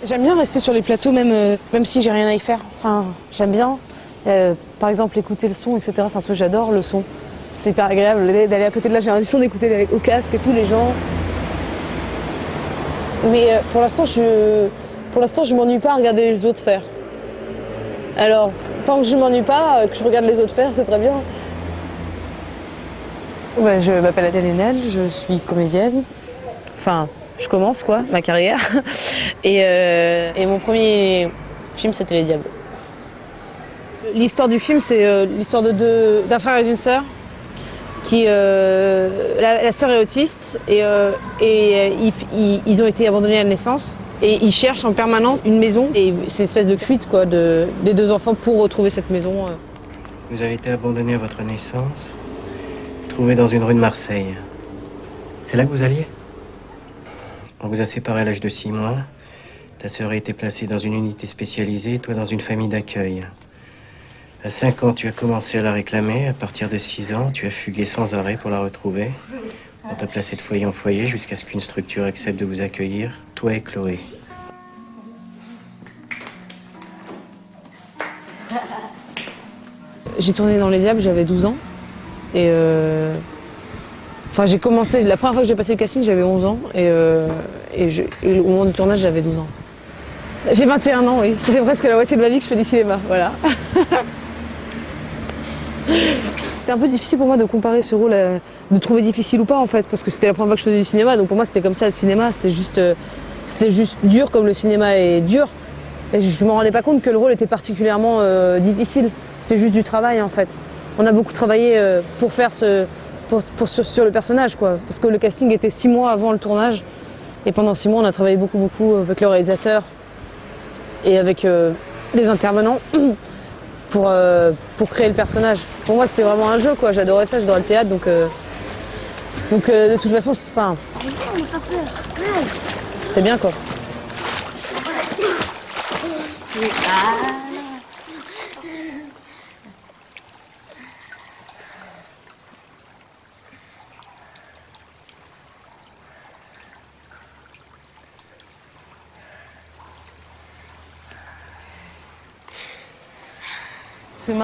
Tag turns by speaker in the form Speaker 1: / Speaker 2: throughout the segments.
Speaker 1: J'aime bien rester sur les plateaux, même si j'ai rien à y faire. Enfin, j'aime bien, par exemple, écouter le son, etc. C'est un truc que j'adore, le son. C'est hyper agréable d'aller à côté de là. J'ai l'impression d'écouter au casque et tous les gens. Mais pour l'instant, je m'ennuie pas à regarder les autres faire. Alors, tant que je m'ennuie pas, que je regarde les autres faire, c'est très bien. Ouais, je m'appelle Adèle Haenel, je suis comédienne. Enfin, je commence quoi, ma carrière. Et mon premier film, c'était Les Diables. L'histoire du film, c'est l'histoire d'un frère et d'une sœur. La sœur est autiste et ils ont été abandonnés à la naissance. Et ils cherchent en permanence une maison. Et c'est une espèce de fuite quoi, des deux enfants pour retrouver cette maison.
Speaker 2: Vous avez été abandonné à votre naissance, trouvé dans une rue de Marseille. C'est là que vous alliez? On vous a séparés à l'âge de 6 mois. Ta sœur a été placée dans une unité spécialisée, toi dans une famille d'accueil. À 5 ans, tu as commencé à la réclamer. À partir de 6 ans, tu as fugué sans arrêt pour la retrouver. On t'a placé de foyer en foyer jusqu'à ce qu'une structure accepte de vous accueillir, toi et Chloé.
Speaker 1: J'ai tourné dans Les Diables, j'avais 12 ans. Et enfin, j'ai commencé, la première fois que j'ai passé le casting, j'avais 11 ans. Et au moment du tournage, j'avais 12 ans. J'ai 21 ans, oui. Ça fait presque la moitié de ma vie que je fais du cinéma, voilà. C'était un peu difficile pour moi de comparer ce rôle, de trouver difficile ou pas en fait, parce que c'était la première fois que je faisais du cinéma, donc pour moi c'était comme ça le cinéma, c'était juste dur comme le cinéma est dur. Et je me rendais pas compte que le rôle était particulièrement difficile, c'était juste du travail en fait. On a beaucoup travaillé pour faire sur le personnage quoi, parce que le casting était 6 mois avant le tournage, et pendant 6 mois on a travaillé beaucoup avec le réalisateur et avec des intervenants. Pour créer le personnage. Pour moi, c'était vraiment un jeu, quoi. J'adorais ça, j'adorais le théâtre, donc de toute façon, c'était bien, quoi. Parce que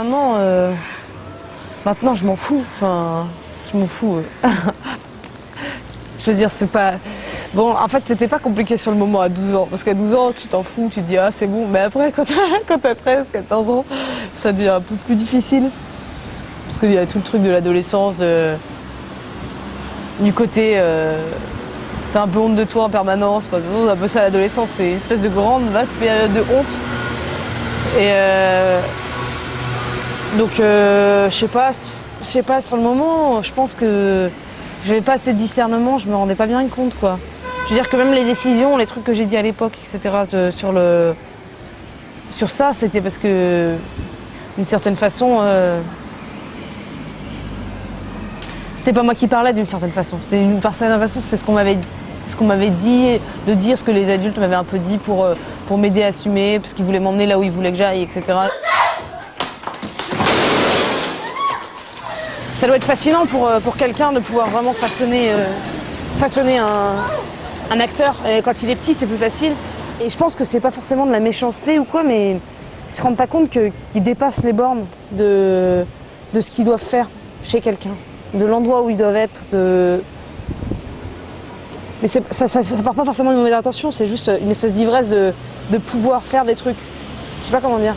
Speaker 1: maintenant je m'en fous, enfin, je m'en fous. Je veux dire, c'est pas... Bon, en fait, c'était pas compliqué sur le moment à 12 ans, parce qu'à 12 ans, tu t'en fous, tu te dis, ah, c'est bon, mais après, quand t'as 13, 14 ans, ça devient un peu plus difficile. Parce qu'il y a tout le truc de l'adolescence, du côté... t'as un peu honte de toi en permanence, enfin, c'est un peu ça l'adolescence, c'est une espèce de grande, vaste période de honte. Et... Donc, je sais pas, sur le moment, je pense que j'avais pas assez de discernement, je me rendais pas bien compte, quoi. Je veux dire que même les décisions, les trucs que j'ai dit à l'époque, etc., sur ça, c'était parce que, d'une certaine façon, c'était pas moi qui parlais d'une certaine façon. D'une certaine façon, c'était ce qu'on m'avait dit, de dire ce que les adultes m'avaient un peu dit pour m'aider à assumer, parce qu'ils voulaient m'emmener là où ils voulaient que j'aille, etc. Ça doit être fascinant pour quelqu'un de pouvoir vraiment façonner un acteur. Et quand il est petit, c'est plus facile. Et je pense que c'est pas forcément de la méchanceté ou quoi, mais ils se rendent pas compte qu'ils dépassent les bornes de ce qu'ils doivent faire chez quelqu'un, de l'endroit où ils doivent être. Mais ça part pas forcément d'une mauvaise intention, c'est juste une espèce d'ivresse de pouvoir faire des trucs. Je sais pas comment dire.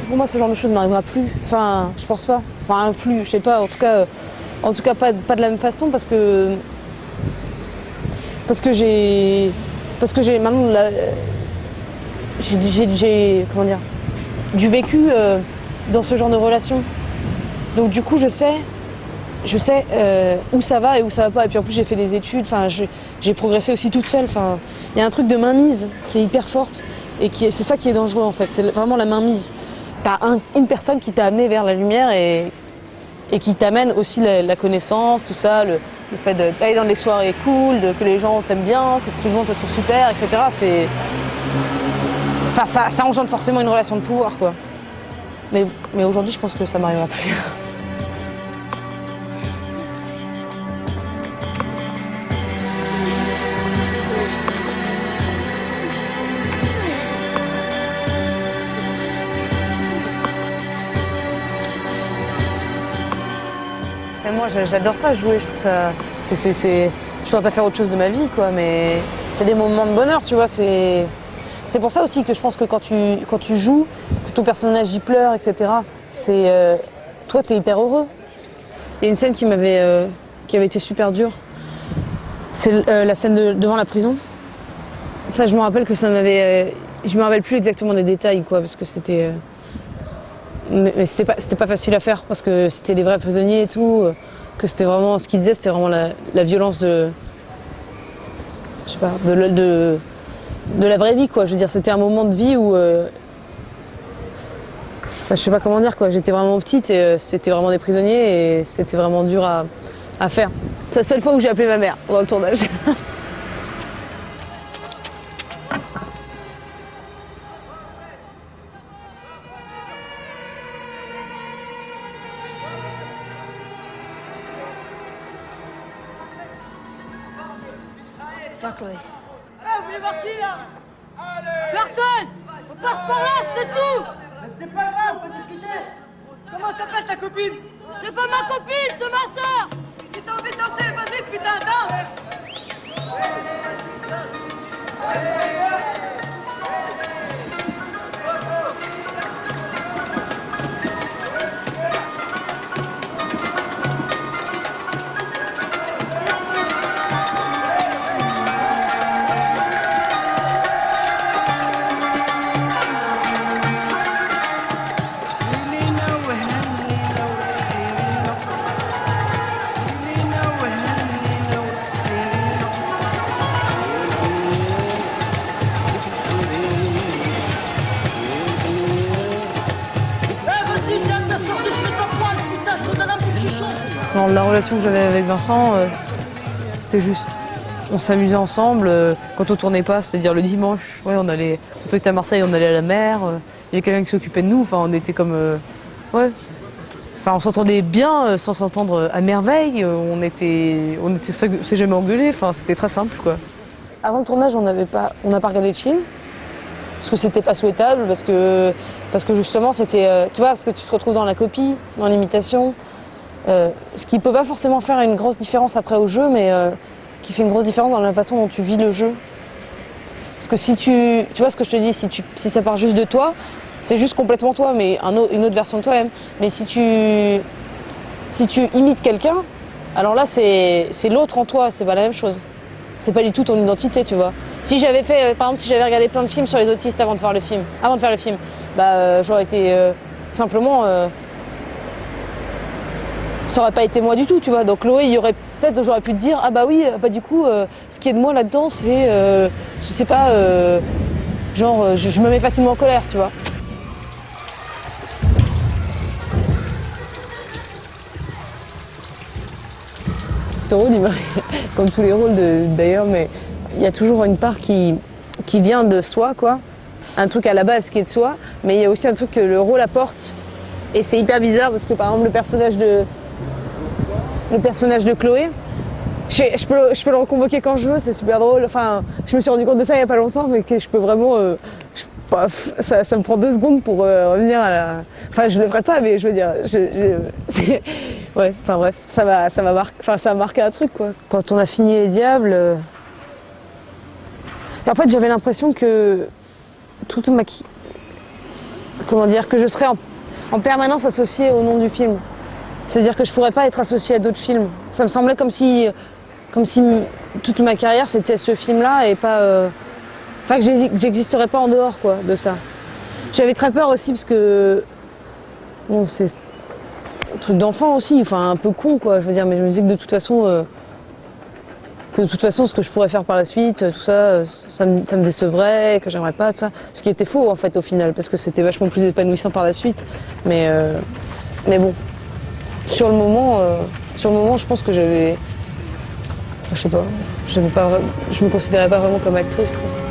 Speaker 1: Pour moi, ce genre de choses ne m'arrivera plus. Enfin, je pense pas. Enfin, plus, je sais pas. En tout cas pas de la même façon parce que j'ai maintenant j'ai comment dire, du vécu dans ce genre de relation. Donc du coup, je sais où ça va et où ça va pas. Et puis en plus, j'ai fait des études. Enfin, j'ai progressé aussi toute seule. Enfin, il y a un truc de mainmise qui est hyper forte et c'est ça qui est dangereux en fait. C'est vraiment la mainmise. T'as une personne qui t'a amené vers la lumière et qui t'amène aussi la connaissance, tout ça, le fait d'aller dans des soirées cool, que les gens t'aiment bien, que tout le monde te trouve super, etc. Enfin, ça engendre forcément une relation de pouvoir, quoi. Mais aujourd'hui, je pense que ça m'arrivera plus. Et moi, j'adore ça, jouer. Je trouve ça. Je voudrais pas faire autre chose de ma vie, quoi. Mais c'est des moments de bonheur, tu vois. C'est pour ça aussi que je pense que quand tu joues, que ton personnage y pleure, etc. Toi, t'es hyper heureux. Il y a une scène qui avait été super dure. C'est la scène devant la prison. Ça, je me rappelle que ça m'avait. Je me rappelle plus exactement des détails, quoi, parce que c'était. Mais c'était pas facile à faire parce que c'était des vrais prisonniers et tout. Que c'était vraiment ce qu'ils disaient, c'était vraiment la violence de. Je sais pas, de la vraie vie, quoi. Je veux dire, c'était un moment de vie où. Enfin, je sais pas comment dire, quoi. J'étais vraiment petite et c'était vraiment des prisonniers et c'était vraiment dur à faire. C'est la seule fois où j'ai appelé ma mère pendant le tournage.
Speaker 3: Ça, Chloé.
Speaker 4: Ah, vous voulez voir qui là?
Speaker 3: Personne! On passe par là, c'est tout!
Speaker 4: C'est pas grave, on peut discuter. Comment s'appelle ta copine?
Speaker 3: C'est pas ma copine, c'est ma soeur!
Speaker 4: Si t'as envie de danser, vas-y putain, danse.
Speaker 1: Non, la relation que j'avais avec Vincent, c'était juste. On s'amusait ensemble. Quand on tournait pas, c'est-à-dire le dimanche, ouais, quand on était à Marseille, on allait à la mer. Il y avait quelqu'un qui s'occupait de nous. Enfin, on était comme. Ouais. Enfin, on s'entendait bien sans s'entendre à merveille. On s'est jamais engueulé. Enfin, c'était très simple, quoi. Avant le tournage, on n'a pas regardé le film. Parce que c'était pas souhaitable, parce que justement, c'était. Tu vois, parce que tu te retrouves dans la copie, dans l'imitation. Ce qui peut pas forcément faire une grosse différence après au jeu, mais qui fait une grosse différence dans la façon dont tu vis le jeu. Parce que si tu vois ce que je te dis, si ça part juste de toi, c'est juste complètement toi, mais une autre version de toi-même. Mais si tu imites quelqu'un, alors là c'est l'autre en toi, c'est pas la même chose. C'est pas du tout ton identité, tu vois. Si j'avais fait, par exemple, si j'avais regardé plein de films sur les autistes avant de faire le film, j'aurais été simplement. Ça aurait pas été moi du tout, tu vois. Donc Chloé, j'aurais pu te dire, ah bah oui, bah du coup, ce qui est de moi là-dedans, c'est, je sais pas, je me mets facilement en colère, tu vois. Ce rôle, comme tous les rôles d'ailleurs, mais il y a toujours une part qui vient de soi, quoi. Un truc à la base qui est de soi, mais il y a aussi un truc que le rôle apporte. Et c'est hyper bizarre parce que par exemple, le personnage de Chloé, je peux le reconvoquer quand je veux, c'est super drôle. Enfin, je me suis rendu compte de ça il n'y a pas longtemps, mais que je peux vraiment. Ça me prend 2 secondes pour revenir à la. Enfin, je le ferai pas, mais je veux dire. Ouais, enfin bref, ça m'a marqué un truc, quoi. Quand on a fini Les Diables. En fait, j'avais l'impression que. Comment dire, que je serais en permanence associée au nom du film. C'est-à-dire que je pourrais pas être associée à d'autres films. Ça me semblait comme si toute ma carrière c'était ce film-là et pas. Enfin, que j'existerais pas en dehors, quoi, de ça. J'avais très peur aussi parce que. Bon, c'est un truc d'enfant aussi, enfin un peu con, quoi. Je veux dire, mais je me disais que de toute façon, ce que je pourrais faire par la suite, tout ça, ça me décevrait, que j'aimerais pas, tout ça. Ce qui était faux, en fait, au final, parce que c'était vachement plus épanouissant par la suite. Mais bon. Sur le moment, je pense que j'avais. Je sais pas. Je me considérais pas vraiment comme actrice, quoi.